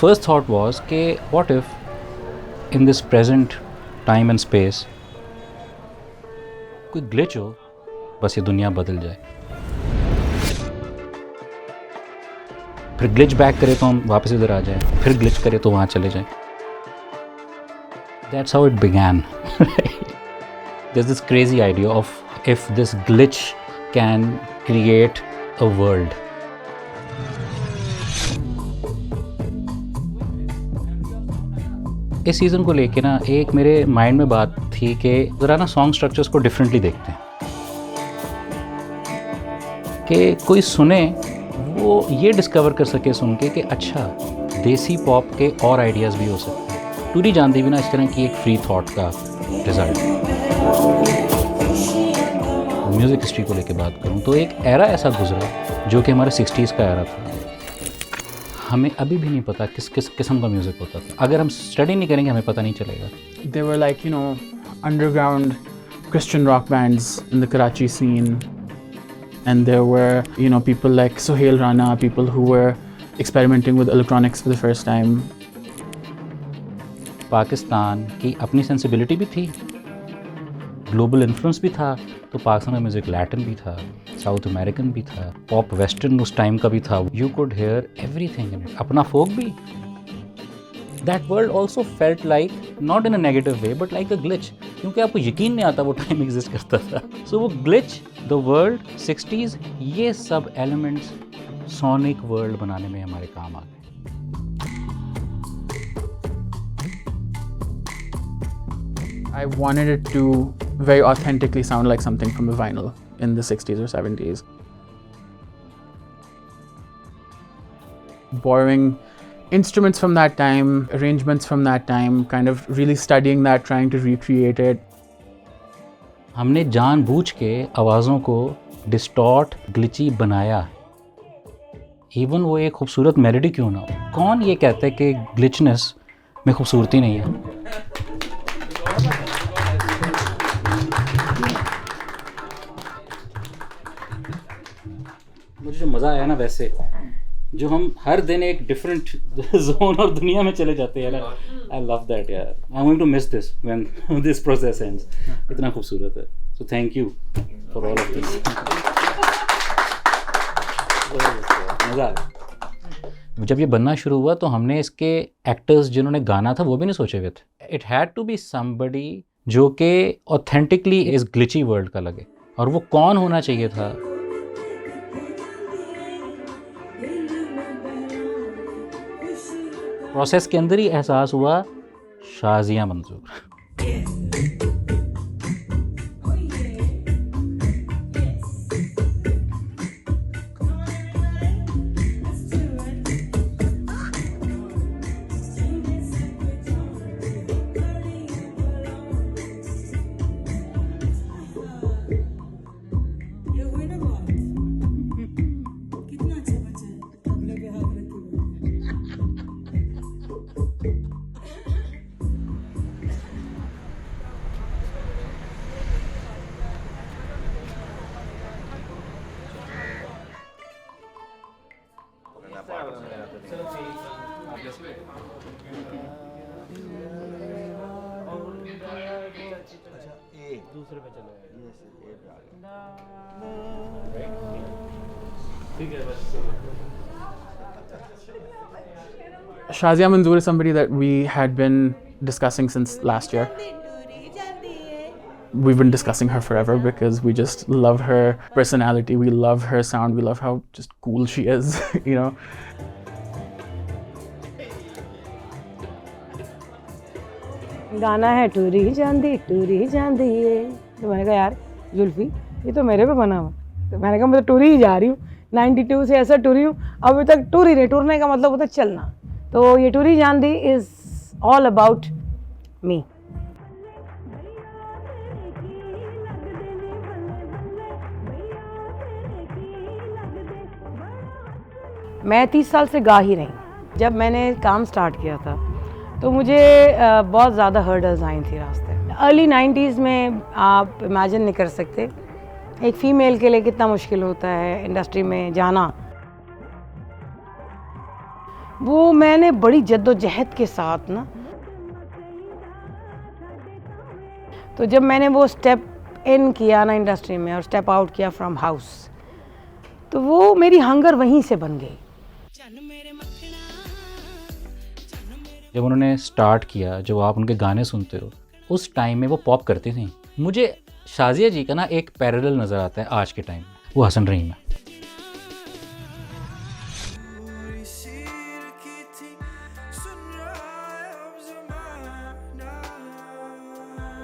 first thought was कि what if in this present time and space कोई glitch हो, बस ये दुनिया बदल जाए. फिर ग्लिच बैक करे तो हम वापस इधर आ जाएं, फिर ग्लिच करे तो वहाँ चले जाएं. That's how it began. There's this crazy idea of if this glitch can create a world. इस सीज़न को लेके ना एक मेरे माइंड में बात थी कि ज़रा ना सॉन्ग स्ट्रक्चर्स को डिफरेंटली देखते हैं, कि कोई सुने वो ये डिस्कवर कर सके सुन के कि अच्छा देसी पॉप के और आइडियाज़ भी हो सकते हैं. टूरी जानती भी ना इस तरह की एक फ्री थॉट का रिजल्ट. म्यूज़िक हिस्ट्री को लेके बात करूँ तो एक एरा ऐसा गुजरा जो कि हमारे 60s का एरा था. हमें अभी भी नहीं पता किस किस किस्म का म्यूज़िक होता था. अगर हम स्टडी नहीं करेंगे हमें पता नहीं चलेगा. They were like, you know, underground Christian rock bands in the Karachi scene. And there were, you know, people like Sohail Rana, people who were experimenting with electronics for the first time. Pakistan की अपनी sensibility भी थी, global influence भी था. तो पाकिस्तान का music Latin भी था, साउथ अमेरिकन भी था, पॉप वेस्टर्न उस टाइम का भी था. You could hair everything in it. अपना फोक भी. That world also felt like not in a negative way but like a glitch, क्योंकि आपको यकीन नहीं आता वो टाइम एग्जिस्ट करता था. सो वो ग्लिच, द वर्ल्ड, 60s, ये सब एलिमेंट्स सोनिक वर्ल्ड बनाने में हमारे काम आ गए. I wanted it to very authentically sound like something from a vinyl in the 60s or 70s. Borrowing instruments from that time, arrangements from that time, kind of really studying that, trying to recreate it. हमने जानबूझ के आवाज़ों को distort, glitchy बनाया. Even वो एक खूबसूरत melody क्यों ना हो. कौन ये कहता है कि ग्लिचनेस में खूबसूरती नहीं है. मुझे जो मज़ा आया ना, वैसे जो हम हर दिन एक डिफरेंट जोन और दुनिया में चले जाते हैं. आई लव दैट यार. I am going to miss this when this process ends. इतना खूबसूरत है. So thank you for all of this. मज़ा आया. जब ये बनना शुरू हुआ तो हमने इसके एक्टर्स जिन्होंने गाना था वो भी नहीं सोचे हुए थे. It had to be somebody जो कि ऑथेंटिकली इस ग्लिची वर्ल्ड का लगे. और वो कौन होना चाहिए था? प्रोसेस के अंदर ही एहसास हुआ, शाज़िया मंजूर. Shazia Manzoor is somebody that we had been discussing since last year. We've been discussing her forever because we just love her personality, we love her sound, we love how just cool she is, you know. गाना है टूरी जांदी है. तो मैंने कहा यार जुल्फी ये तो मेरे पे बना हुआ. तो मैंने कहा मैं तो टूरी ही जा रही हूँ. 92 से ऐसा टूरी हूँ. अभी तक टूरी नहीं. टूरने का मतलब होता है चलना. तो ये टूरी जांदी इज़ ऑल अबाउट मी. मैं 30 साल से गा ही रही. जब मैंने काम स्टार्ट किया था तो मुझे बहुत ज़्यादा हर्डल्स आई थी रास्ते में. अर्ली 90s में आप इमेजिन नहीं कर सकते एक फ़ीमेल के लिए कितना मुश्किल होता है इंडस्ट्री में जाना. वो मैंने बड़ी जद्दोजहद के साथ ना, तो जब मैंने वो स्टेप इन किया ना इंडस्ट्री में और स्टेप आउट किया फ्रॉम हाउस, तो वो मेरी हंगर वहीं से बन गई। जब उन्होंने स्टार्ट किया, जब आप उनके गाने सुनते हो उस टाइम में वो पॉप करती थी। मुझे शाज़िया जी का ना एक पैरेलल नज़र आता है आज के टाइम में, वो हसन रहीम है।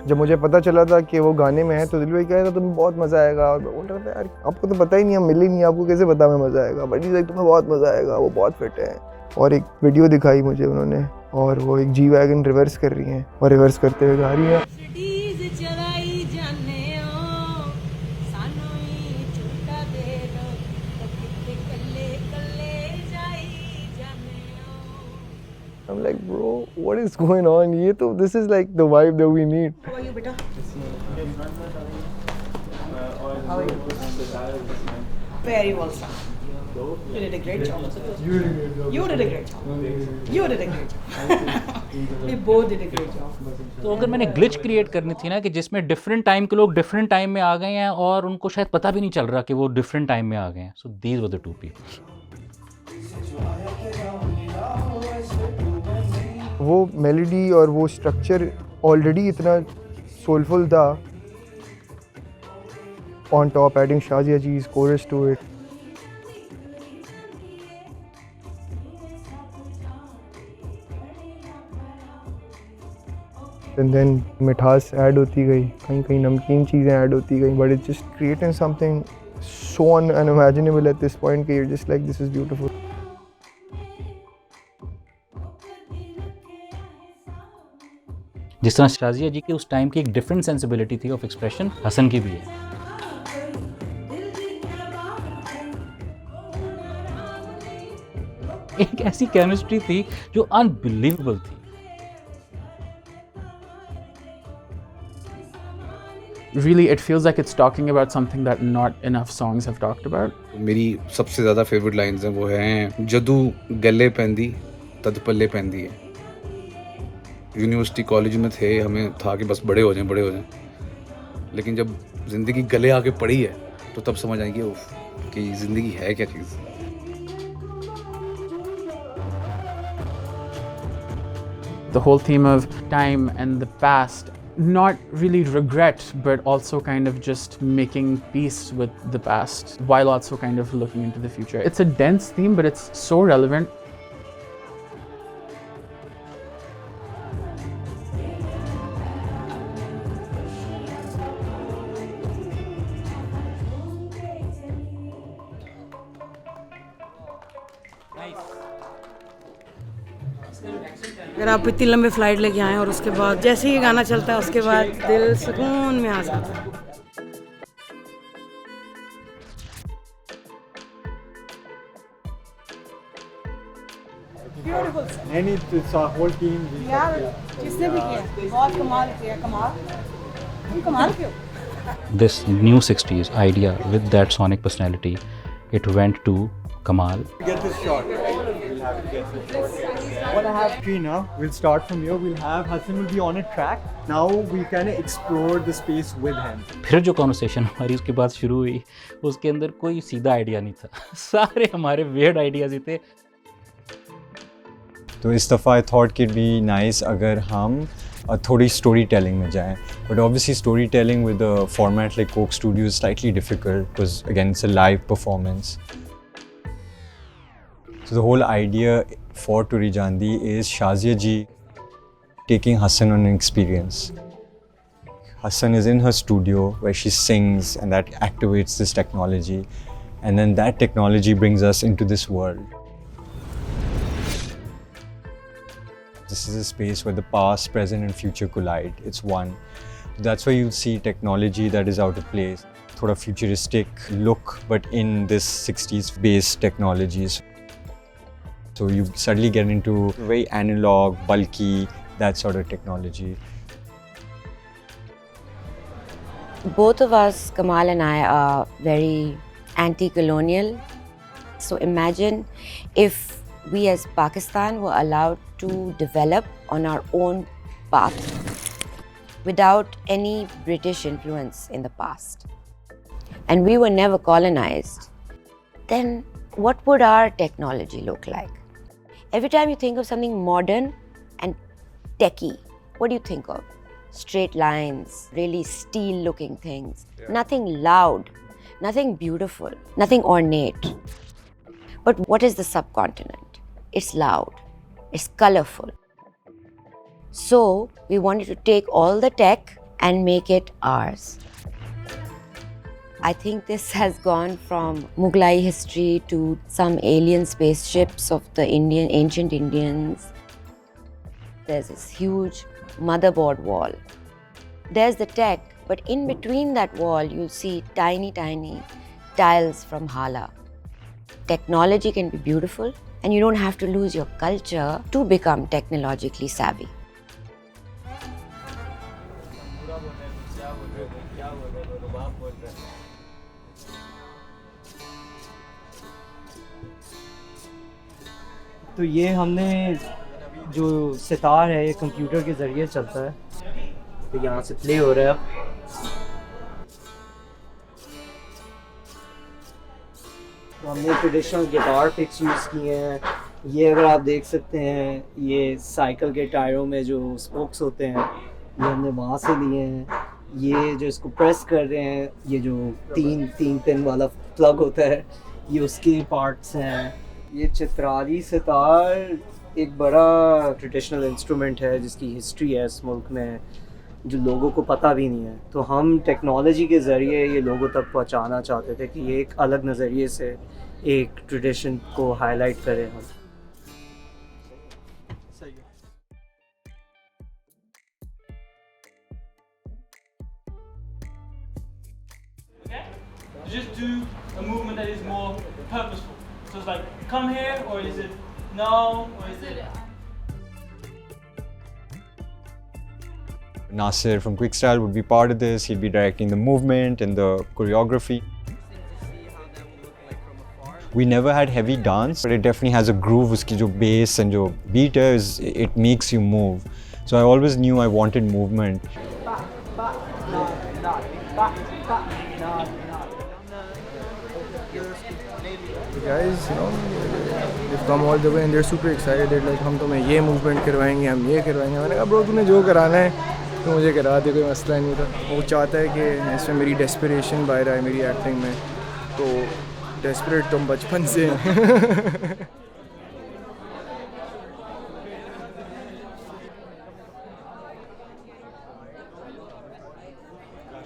जब मुझे पता चला था कि वो गाने में है तो दिल भाई कह रहा था तुम्हें बहुत मज़ा आएगा, और मैं बोल रहा था यार आपको तो पता ही नहीं, हम मिले नहीं, आपको कैसे पता हमें मज़ा आएगा, बट इज़ तुम्हें बहुत मज़ा आएगा, वो बहुत फिट है। और एक वीडियो दिखाई मुझे उन्होंने, और वो एक जी वैगन रिवर्स कर रही हैं और रिवर्स करते हुए गा रही हैं। I'm like, bro, what is going on? ये तो this is like the vibe that we need. How are you, beta? Very well, sir. You did a great job. You did a great job. You did a great job. You did a great job. We both did a great job. तो अगर मैंने glitch create करनी थी ना कि जिसमें different time के लोग डिफरेंट टाइम में आ गए हैं और उनको शायद पता भी नहीं चल रहा कि वो डिफरेंट टाइम में आ गए हैं, so these were the two people. वो मेलोडी और वो स्ट्रक्चर ऑलरेडी इतना सोलफुल था, on top adding Shazia ji's chorus to it. And then मिठास ऐड होती गई, कहीं कहीं नमकीन चीज़ें ऐड होती गई, but it's just creating something so unimaginable at this point कि you're just like this is beautiful. जिस तरह शाज़िया जी की उस टाइम की एक डिफरेंट सेंसिबिलिटी थी ऑफ एक्सप्रेशन, हसन की भी है। एक ऐसी केमिस्ट्री थी जो अनबिलीवेबल थी। Really, it feels like it's talking about something that not enough songs have talked about. मेरी सबसे ज़्यादा फेवरेट लाइन्स हैं वो हैं जदू गले पैंदी तद पल्ले पैंदी है। यूनिवर्सिटी कॉलेज में थे, हमें था कि बस बड़े हो जाएं, लेकिन जब ज़िंदगी गले आके पड़ी है तो तब समझ आएगी कि ज़िंदगी है क्या चीज़। The whole theme of time and the past, not really regret, but also kind of just making peace with the past while also kind of looking into the future. It's a dense theme, but it's so relevant. अगर आप इतनी लंबी flight लेके आए और उसके बाद जैसे ही गाना चलता है उसके बाद दिल सुकून में आ जाता है। नहीं it's our whole team. यार जिसने भी किया बहुत कमाल किया, तुम कमाल क्यों? This new 60s idea with that sonic personality, it went to Kamal. Get this shot. We'll have to get this shot. What I have three now. We'll start from here. We'll have Hassan will be on a track. Now we kind of explore the space with him. फिर जो conversation हमारी उसके बाद शुरू हुई, उसके अंदर कोई सीधा आइडिया नहीं था, सारे हमारे वेयर्ड आइडियाज ही थे। तो इस दफ़ा आई थॉट कि बी नाइस अगर हम थोड़ी स्टोरी टेलिंग में जाएं, but obviously story telling with a format like Coke studio is slightly difficult because again it's a live performance. So the whole idea for Turi Jandi is Shazia ji taking Hassan on an experience. Hassan is in her studio where she sings and that activates this technology, and then that technology brings us into this world. This is a space where the past, present and future collide. It's one. That's why you'll see technology that is out of place. Thoda futuristic look, but in this 60s based technologies. So you suddenly get into very analog, bulky, that sort of technology. Both of us, Kamal and I, are very anti-colonial. So imagine if we as Pakistan were allowed to develop on our own path without any British influence in the past, and we were never colonized, then what would our technology look like? Every time you think of something modern and techie, what do you think of? Straight lines, really steel-looking things, nothing loud, nothing beautiful, nothing ornate. But what is the subcontinent? It's loud, it's colorful. So we wanted to take all the tech and make it ours. I think this has gone from Mughlai history to some alien spaceships of the ancient Indians. There's this huge motherboard wall. There's the tech, but in between that wall, you'll see tiny, tiny tiles from Hala. Technology can be beautiful, and you don't have to lose your culture to become technologically savvy. तो ये हमने जो सितार है ये computer के ज़रिए चलता है, तो यहाँ से प्ले हो रहा है। तो हमने ट्रेडिशनल गिटार पिक्स यूज़ किए हैं। ये अगर आप देख सकते हैं, ये साइकिल के टायरों में जो स्पोक्स होते हैं, ये हमने वहाँ से लिए हैं। ये जो इसको प्रेस कर रहे हैं, ये जो तीन पिन वाला प्लग होता है, ये उसके पार्ट्स हैं। ये चित्राली सितार एक बड़ा ट्रेडिशनल इंस्ट्रूमेंट है जिसकी हिस्ट्री है इस मुल्क में, जो लोगों को पता भी नहीं है। तो हम टेक्नोलॉजी के ज़रिए ये लोगों तक पहुंचाना चाहते थे कि ये एक अलग नज़रिए से एक ट्रेडिशन को हाईलाइट करें हम। Just do a movement that is more purposeful. So it's like, come here, or is it no, or is it... Nasir from Quickstyle would be part of this. He'd be directing the movement and the choreography. We never had heavy dance, but it definitely has a groove. Uski jo bass and jo beat hai, it makes you move. So I always knew I wanted movement. The guys, they've come all the way and they're super excited. They're like, हम तुम्हें ये movement करवाएंगे, हम ये करवाएंगे। मैंने कहा bro तूने जो कराना है तो मुझे करा दे, कोई मसला नहीं था। वो चाहता है कि इसमें मेरी desperation बाहर आए मेरी acting में, तो desperate तुम बचपन से हैं।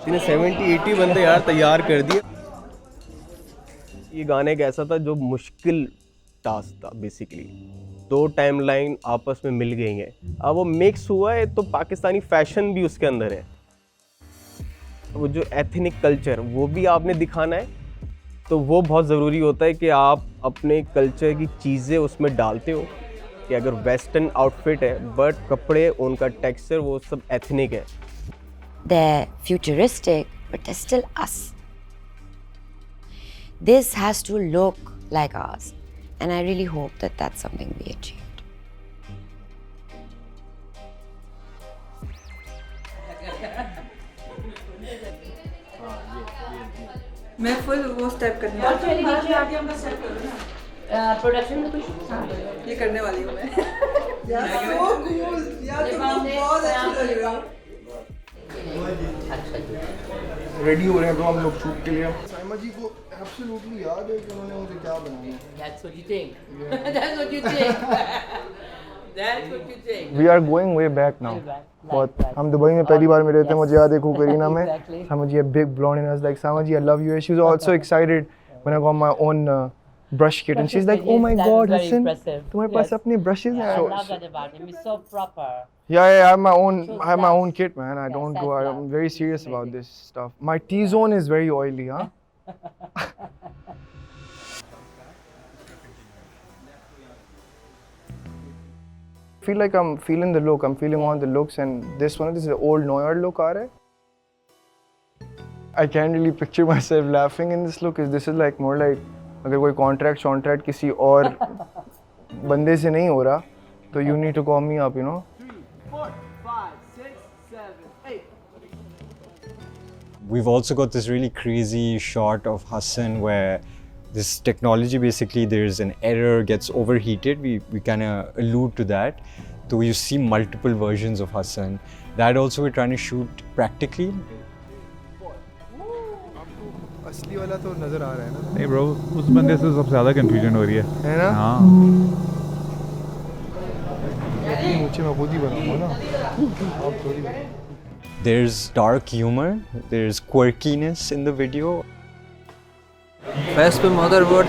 इसने 70-80 बंदे यार तैयार कर दिए। ये गाने का ऐसा था जो मुश्किल टास्क था बेसिकली। दो टाइमलाइन आपस में मिल गई हैं, अब वो मिक्स हुआ है तो पाकिस्तानी फैशन भी उसके अंदर है। वो जो एथनिक कल्चर वो भी आपने दिखाना है, तो वो बहुत ज़रूरी होता है कि आप अपने कल्चर की चीज़ें उसमें डालते हो। कि अगर वेस्टर्न आउटफिट है बट कपड़े उनका टेक्सचर वो सब एथनिक है। They're futuristic, but they're still us. This has to look like ours, and I really hope that that's something we achieved. मैं फुल वो स्टेप करने वाली हूँ। प्रोडक्शन में कुछ ये करने वाली हूँ मैं। So cool, यार तुम बहुत अच्छी लग रही हो। रेडी हो रहे हैं ब्रो हम लोग शूट के लिए। साइमा जी को एब्सोल्युटली याद है कि उन्होंने मुझे क्या बनाया। That's what you think. That's what you think. That's what you think. We are going way back now. बहुत हम दुबई में पहली बार मिले थे, मुझे याद है करीना में। साइमा जी a big blonde and I was like, Saima ji I love you. She was also excited when I got my own brush kit and she's like, oh my god, listen, तुम्हारे पास अपने brushes हैं। I love that about him. He's so proper. Yeah, I have my own kit, man. I don't go. I'm very serious about this stuff. My T-zone is very oily, huh? I feel like I'm feeling the look. I'm feeling all the looks, and this is the old Neuer look, aa raha hai. I can't really picture myself laughing in this look. This is like more like अगर कोई contract किसी और बंदे से नहीं हो रहा तो you need to call me up, you know. 4, 5, 6, 7, 8. We've also got this really crazy shot of Hassan where this technology, basically there's an error, gets overheated. We kind of allude to that. So you see multiple versions of Hassan. That also we're trying to shoot practically. असली वाला तो नजर आ रहा है ना. नहीं bro, उस बंदे से सबसे ज़्यादा कंफ्यूजन हो रही है ना. हाँ. नीचे मैं खुद ही बनाऊंगा ना, आप थोड़ी. There's dark humor, there's quirkiness in the video. Face पे मदरबोर्ड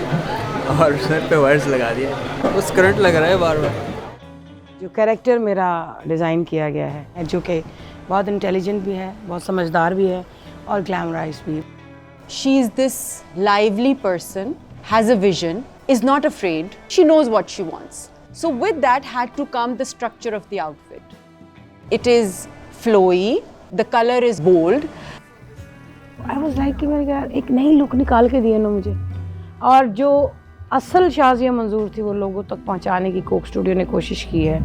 और सर पे वायर्स लगा दिए, बस करंट लग रहा है बार बार. जो कैरेक्टर मेरा डिज़ाइन किया गया है जो कि बहुत इंटेलिजेंट भी है, बहुत समझदार भी है और ग्लैमराइज भी. She is this lively person, has a vision, is not afraid, she knows what she wants. So with that had to come the structure of the outfit. It is flowy, the color is bold. I was like कि मैंने कहा एक नई look निकाल के दिए ना मुझे, और जो असल शाज़िया मंजूर थी वो लोगों तक पहुंचाने की कोक स्टूडियो ने कोशिश की है.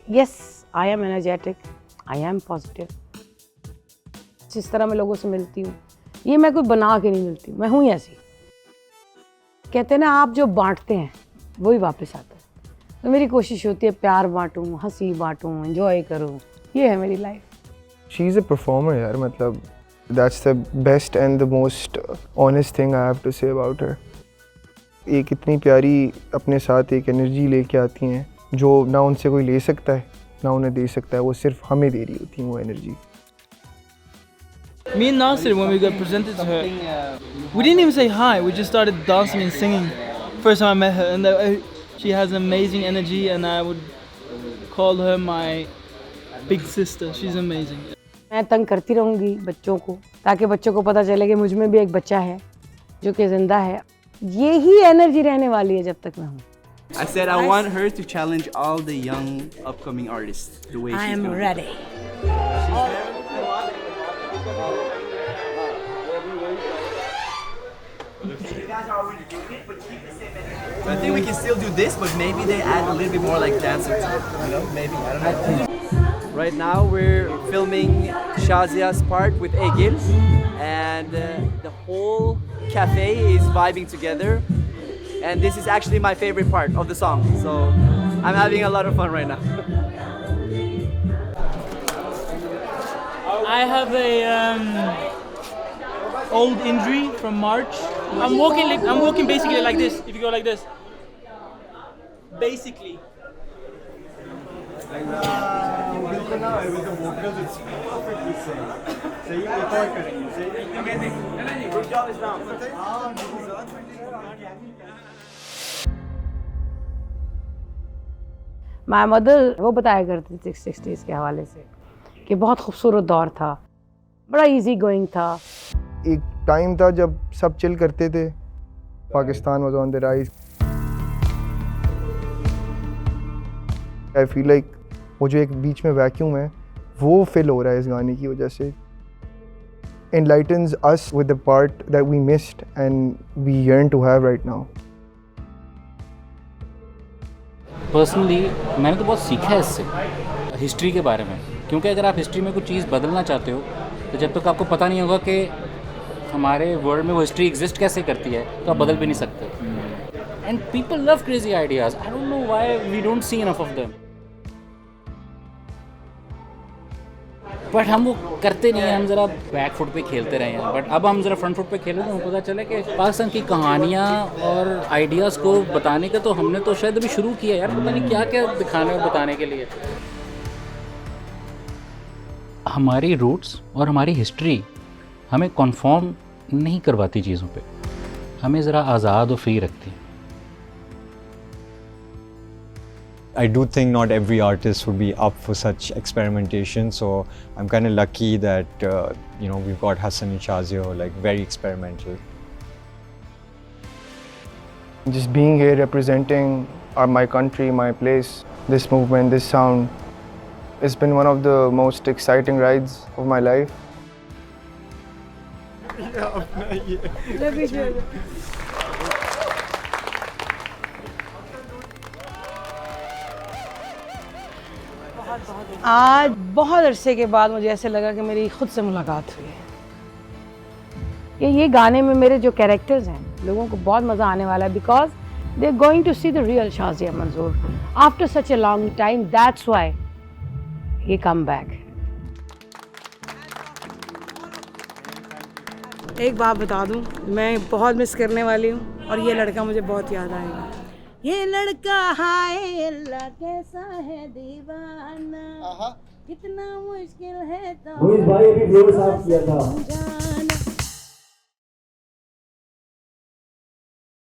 Yes, I am energetic. I am positive. जिस तरह मैं लोगों से मिलती हूँ, ये मैं कोई बना के नहीं मिलती, मैं हूँ ऐसी. कहते हैं ना, आप जो बांटते हैं वही वापस आता है. तो मेरी कोशिश होती है प्यार बांटूँ, हंसी बांटूँ, एंजॉय करूँ. ये है मेरी life. She is a performer यार, मतलब that's the best and the most honest thing I have to say about her. एक इतनी प्यारी अपने साथ एक एनर्जी लेके आती हैं जो ना उनसे कोई ले सकता है ना उन्हें दे सकता है, वो सिर्फ हमें दे रही होती हैं वो energy. Me and Nasir, when we got presented to her, we didn't even say hi. We just started dancing and singing. First time I met her, and she has amazing energy, and I would call her my big sister. She's amazing. मैं तंग करती रहूँगी बच्चों को, ताकि बच्चों को पता चले कि मुझ में भी एक बच्चा है जो कि जिंदा है. यही एनर्जी रहने वाली है जब तक मैं हूँ. I said I want her to challenge all the young upcoming artists the way I she's am going. ready. I think we can still do this, but maybe they add a little bit more like dancing to it. You know, maybe, I don't know. Right now we're filming Shazia's part with Egil, and the whole cafe is vibing together. And this is actually my favorite part of the song, so I'm having a lot of fun right now. I have a old injury from March. I'm walking basically like this. If you go like this, basically. My mother वो बताया करती थी 60s के हवाले से कि बहुत खूबसूरत दौर था, बड़ा इजी गोइंग था. एक टाइम था जब सब चिल करते थे, Pakistan was on the rise. I feel like वो जो एक बीच में वैक्यूम है वो फिल हो रहा है इस गाने की वजह से. Enlightens us with the part that we missed and we yearn to have right now. Personally मैंने तो बहुत सीखा है इससे, हिस्ट्री के बारे में. क्योंकि अगर आप हिस्ट्री में कुछ चीज़ बदलना चाहते हो तो जब तक आपको पता नहीं होगा कि हमारे वर्ल्ड में वो हिस्ट्री एग्जिस्ट कैसे करती है तो आप बदल भी नहीं सकते. And people love crazy ideas. I don't know why we don't see enough of them. But हम वो करते नहीं हैं, हम ज़रा बैक फुट पे खेलते रहे हैं. बट अब हम ज़रा फ्रंट फुट पे खेले तो हमें पता चला कि पाकिस्तान की कहानियाँ और आइडियाज़ को बताने का तो हमने तो शायद अभी शुरू किया यार. पता नहीं क्या क्या दिखाने और बताने के लिए. हमारी रूट्स और हमारी हिस्ट्री हमें कन्फर्म नहीं करवाती चीज़ों पे, हमें ज़रा आज़ाद और फ्री रखती है. I do think not every artist would be up for such experimentation, so I'm kind of lucky that we've got Hassan and Shazia, like very experimental. Just being here representing my country, my place, this movement, this sound, it's been one of the most exciting rides of my life. आज बहुत अरसे के बाद मुझे ऐसे लगा कि मेरी खुद से मुलाकात हुई है। ये गाने में मेरे जो कैरेक्टर्स हैं लोगों को बहुत मज़ा आने वाला है because they are going to see the real Shazia Manzoor after such a long time, that's why ये कम बैक। एक बात बता दूं, मैं बहुत मिस करने वाली हूँ और ये लड़का मुझे बहुत याद आएगा। ये लड़का हाय अल्लाह कैसा है दीवाना, कितना मुश्किल है तो भाई अभी फ्लोर साफ किया था। जाना